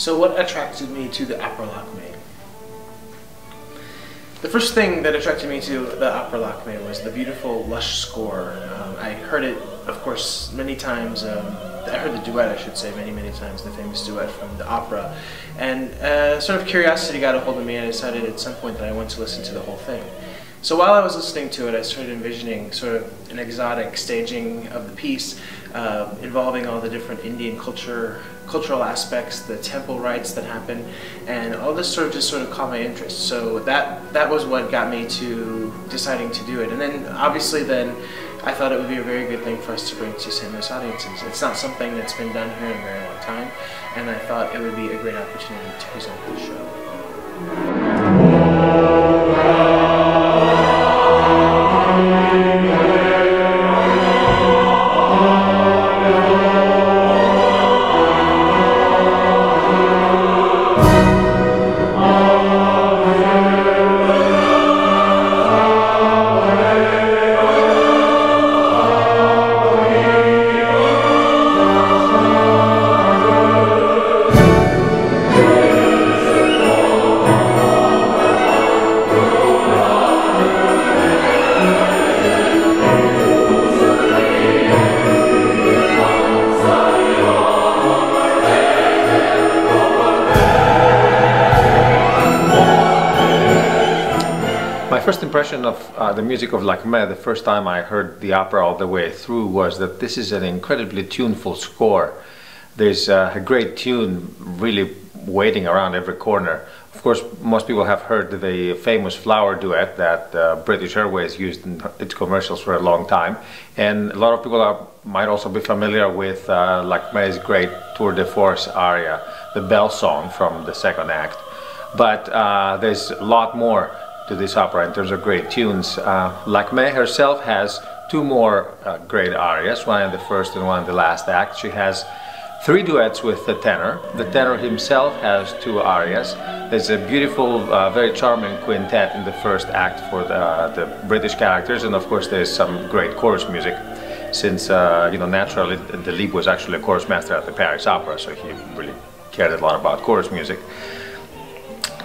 So what attracted me to the opera Lakme? The first thing that attracted me to the opera Lakme was the beautiful, lush score. I heard it, of course, many times. I heard the duet, I should say, many times, the famous duet from the opera. And sort of curiosity got a hold of me, and I decided at some point that I wanted to listen to the whole thing. So while I was listening to it, I started envisioning sort of an exotic staging of the piece, involving all the different Indian cultural aspects, the temple rites that happen, and all this just sort of caught my interest. So that was what got me to deciding to do it. And then obviously I thought it would be a very good thing for us to bring to St. Louis audiences. It's not something that's been done here in a very long time, and I thought it would be a great opportunity to present the show. My first impression of the music of Lakme, the first time I heard the opera all the way through, was that this is an incredibly tuneful score. There's a great tune really waiting around every corner. Of course, most people have heard the famous flower duet that British Airways used in its commercials for a long time. And a lot of people might also be familiar with Lakme's great tour de force aria, the bell song from the second act. But there's a lot more to this opera in terms of great tunes. Lakme herself has two more great arias, one in the first and one in the last act. She has three duets with the tenor. The tenor himself has two arias. There's a beautiful, very charming quintet in the first act for the British characters, and of course there's some great chorus music, since naturally Delibes was actually a chorus master at the Paris Opera, so he really cared a lot about chorus music.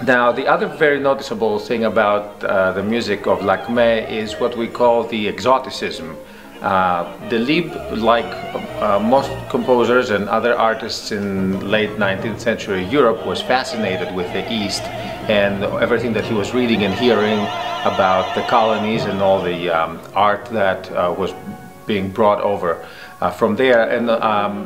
Now, the other very noticeable thing about the music of Lakme is what we call the exoticism. Delibes, like most composers and other artists in late 19th century Europe, was fascinated with the East and everything that he was reading and hearing about the colonies and all the art that was being brought over from there. And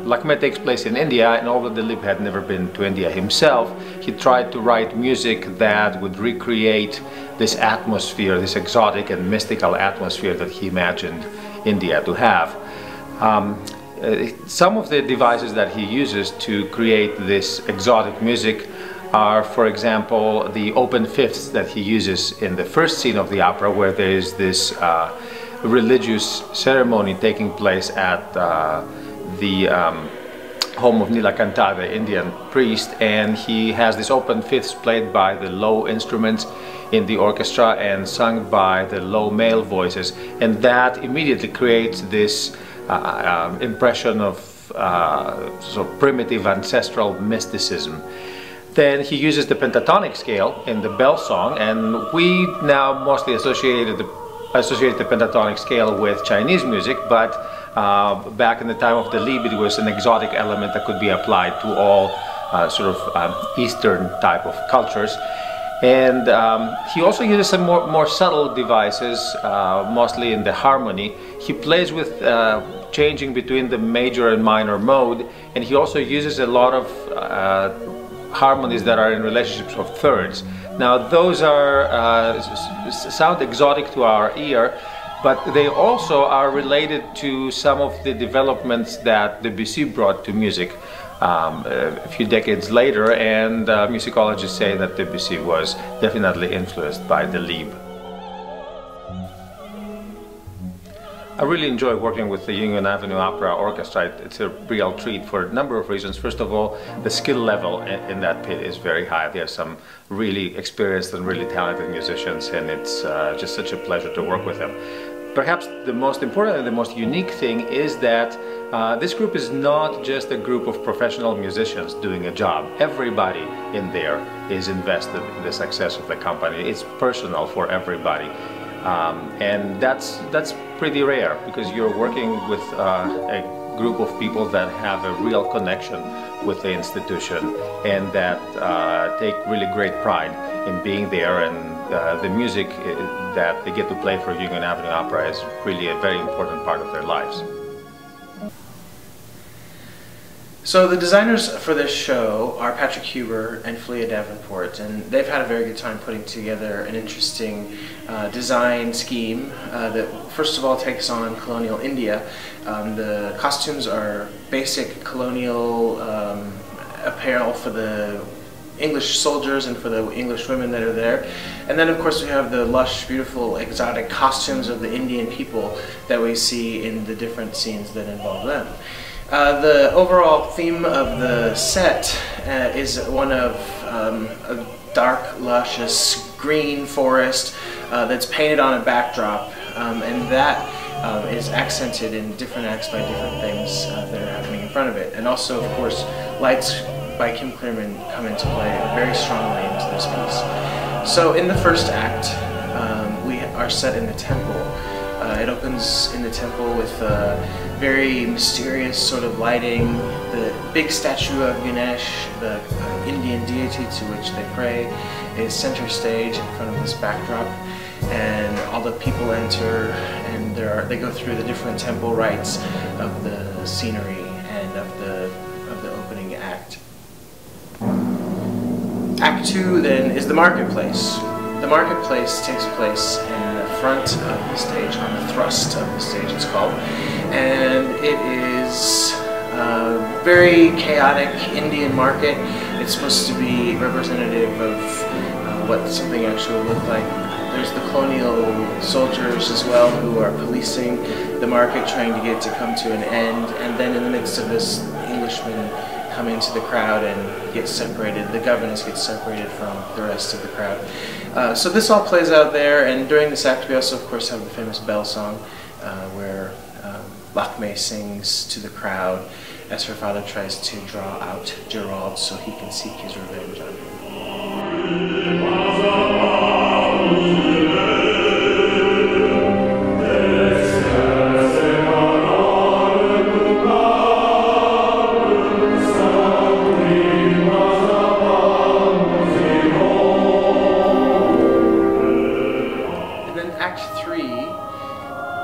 Lakme takes place in India, and although Delibes had never been to India himself, he tried to write music that would recreate this atmosphere, this exotic and mystical atmosphere that he imagined India to have. Some of the devices that he uses to create this exotic music are, for example, the open fifths that he uses in the first scene of the opera, where there is this religious ceremony taking place at the home of Nilakanta, the Indian priest, and he has this open fifths played by the low instruments in the orchestra and sung by the low male voices, and that immediately creates this impression of sort of primitive ancestral mysticism. Then he uses the pentatonic scale in the bell song, and we now mostly associate the pentatonic scale with Chinese music, but back in the time of Delibes, it was an exotic element that could be applied to all sort of Eastern type of cultures. And he also uses some more subtle devices, mostly in the harmony. He plays with changing between the major and minor mode, and he also uses a lot of harmonies that are in relationships of thirds. Now those sound exotic to our ear, but they also are related to some of the developments that Debussy brought to music a few decades later, and musicologists say that Debussy was definitely influenced by Delibes. I really enjoy working with the Union Avenue Opera Orchestra. It's a real treat for a number of reasons. First of all, the skill level in that pit is very high. There are some really experienced and really talented musicians, and it's just such a pleasure to work with them. Perhaps the most important and the most unique thing is that This group is not just a group of professional musicians doing a job. Everybody in there is invested in the success of the company. It's personal for everybody. And that's pretty rare, because you're working with a group of people that have a real connection with the institution and that take really great pride in being there, and the music that they get to play for Union Avenue Opera is really a very important part of their lives. So the designers for this show are Patrick Huber and Fleia Davenport, and they've had a very good time putting together an interesting design scheme that first of all takes on colonial India. The costumes are basic colonial apparel for the English soldiers and for the English women that are there. And then of course we have the lush, beautiful, exotic costumes of the Indian people that we see in the different scenes that involve them. The overall theme of the set is one of a dark, luscious green forest that's painted on a backdrop, and that is accented in different acts by different things that are happening in front of it. And also, of course, lights by Kim Clearman come into play very strongly into this piece. So in the first act, we are set in the temple. It opens in the temple with very mysterious sort of lighting. The big statue of Ganesh, the Indian deity to which they pray, is center stage in front of this backdrop, and all the people enter, and they go through the different temple rites of the scenery and of the opening act. Act 2 then is the marketplace. The marketplace takes place in the front of the stage, on the thrust of the stage it's called, and it is a very chaotic Indian market. It's supposed to be representative of what something actually would look like. There's the colonial soldiers as well who are policing the market, trying to get it to come to an end, and then in the midst of this, Englishmen come into the crowd and get separated. The governess gets separated from the rest of the crowd. So this all plays out there, and during this act we also of course have the famous bell song where Lakme sings to the crowd as her father tries to draw out Gerald so he can seek his revenge on him.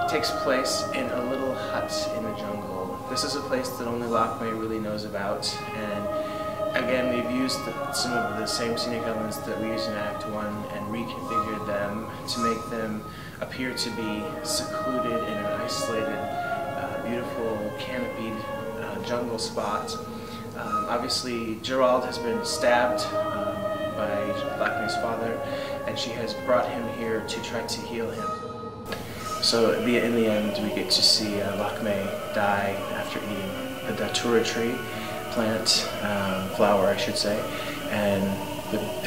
Takes place in a little hut in the jungle. This is a place that only Lakme really knows about, and again we've used some of the same scenic elements that we used in Act 1 and reconfigured them to make them appear to be secluded in an isolated, beautiful, canopied jungle spot. Obviously Gerald has been stabbed by Lakme's father, and she has brought him here to try to heal him. So in the end, we get to see Lakme die after eating the datura tree, flower I should say, and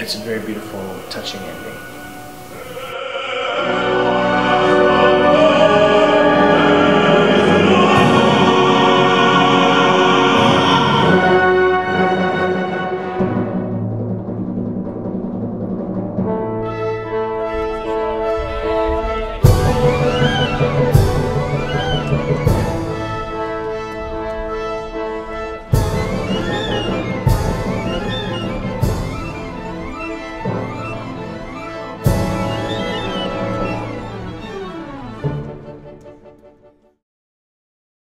it's a very beautiful, touching ending.